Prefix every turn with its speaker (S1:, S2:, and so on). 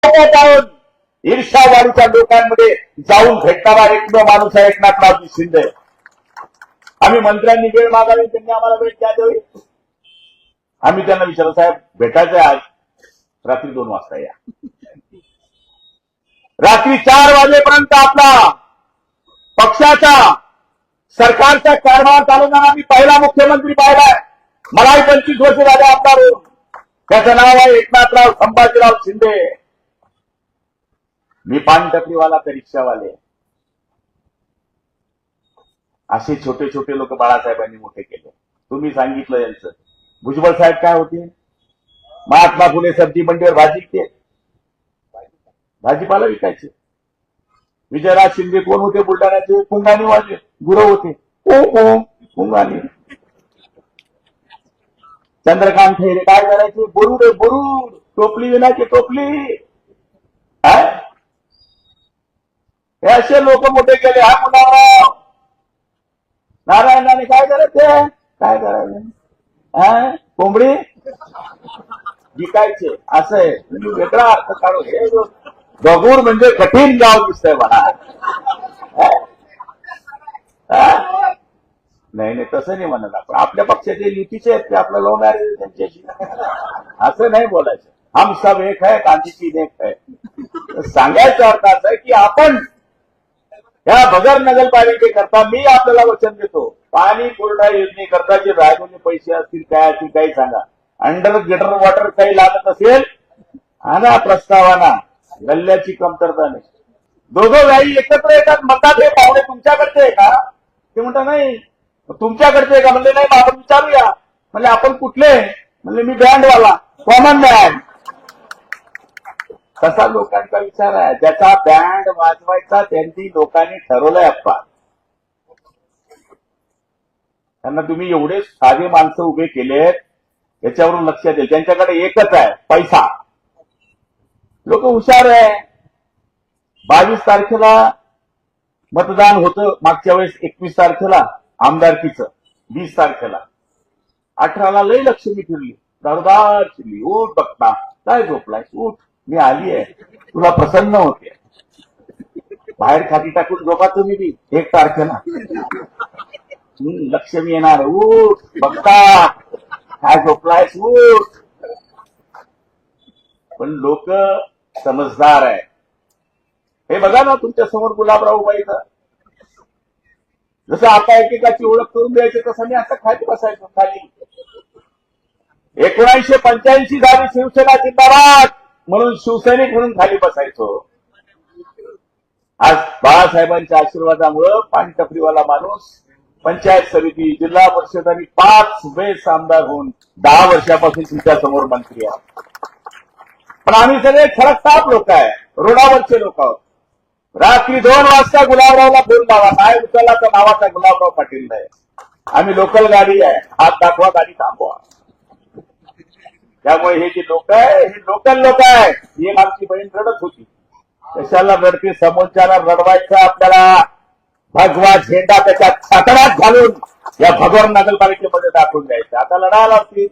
S1: मोठा पाहून ईर्ष्यावाढीच्या लोकांमध्ये जाऊन भेटणारा एकमेव माणूस आहे एकनाथरावजी शिंदे. आम्ही मंत्र्यांनी वेळ मागावी, त्यांनी आम्हाला वेळ द्यावी. आम्ही त्यांना विचारलं, साहेब भेटायचंय आज रात्री 2 वाजता या. रात्री 4 वाजेपर्यंत आपला पक्षाचा सरकारचा कारभार चालवणारा मी पहिला मुख्यमंत्री पाहिलाय. मलाही 25 वर्ष झाले आमदार होऊन. त्याचं नाव आहे एकनाथराव संभाजीराव शिंदे. मी पानटपरीवाला तर रिक्षावाले. असे छोटे छोटे लोक बाळासाहेबांनी मोठे केले. तुम्ही सांगितलं यांचं. भुजबळ साहेब काय होते? महात्मा फुले सब्जी मंडीवर भाजीपाला विकायचे. विजयराज शिंदे कोण होते? बुलढाण्याचे पुंगानी वाले गुरु होते. पुंगानी. चंद्रकांत खैरे काय करायचे? बोरुड टोपली विनायची टोपली. हे असे लोक मोठे केले. हा मुलाराव नारायणाने काय करायचे? काय करायचे? कोंबडी विकायचे. असं आहे. तुम्ही वेगळा अर्थ काढू. हे दगूर म्हणजे कठीण गाव दिसतंय मला. नाही तसं नाही म्हणत आपण. आपल्या पक्षाचे युतीचे आहेत ते आपलं लव्ह मॅरेज त्यांच्याशी. असं नाही बोलायचं. हम सब एक है, गांधीजी एक है. सांगायचा अर्थ असा आहे की आपण या भगर नगरपालिकेकरता मी आपल्याला वचन देतो, पाणी पुरवठा योजनेकरता जे राहिलेले पैसे असतील काय असतील काही सांगा. अंडर गेटर वॉटर काही लागत असेल आणा प्रस्तावाना. गल्ल्याची कमतरता नाही. दोघं व्याई एकत्र येतात म्हणतात हे पाहुणे तुमच्याकडचे आहे का? ते म्हणतात नाही तुमच्याकडचे आहे का? म्हणले नाही आपण विचारूया. म्हणले आपण कुठले? म्हणले मी बँडवाला कॉमन बँड. तसा लोकांचा विचार आहे. ज्याचा बँड वाजवायचा त्यांनी लोकांनी ठरवलंय. अप्पा त्यांना तुम्ही एवढे साधे माणसं उभे केलेत याच्यावरून लक्ष द्या. त्यांच्याकडे एकच आहे पैसा. लोक हुशार आहे. 22 तारखेला मतदान होतं मागच्या वेळेस. 21 तारखेला आमदारकीचं. 20 तारखेला 18ला लई लक्ष्मी फिरली. दारदार फिरली. उठ बघता काय झोपलाय? उठ मी आली आहे. तुला प्रसन्न होते. बाहेर खाती टाकून झोपा तुम्ही बी. 1 तारखेला लक्ष्मी येणार. उठ बघता काय झोपलायस? उठ. पण लोक समजदार आहे. हे बघा ना तुमच्या समोर गुलाबराव बाईचा. जसं आता एकेकाची ओळख करून द्यायची तसं मी आता खाली बसायचो. खाली 1985 झाली शिवसेना जिंदाबाद म्हणून शिवसैनिक म्हणून खाली बसायचो. आज बाळासाहेबांच्या आशीर्वादामुळं पानटपरीवाला माणूस पंचायत समिती जिल्हा परिषद आणि 5 वेळेस आमदार होऊन 10 वर्षापासून तुमच्या समोर मंत्री आहोत. पण आम्ही सगळे खरकताप लोक आहे. रोडावरचे लोक आहोत. रात्री 2 वाजता गुलाबरावला फोन लावा. काय उचलला तर नावाचा गुलाबराव पाटील नाही. आम्ही लोकल गाडी आहे. हात दाखवा गाडी थांबवा. त्यामुळे हे जे लोक आहे हे लोकल लोक आहे. एक आमची बहीण रडत होती. कशाला रडते? समोरच्याला रडवायचं आपल्याला. भगवा झेंडा त्याच्या छातडात घालून या भगोर नगरपालिकेमध्ये दाखवून द्यायचं. आता लढायला लागतील.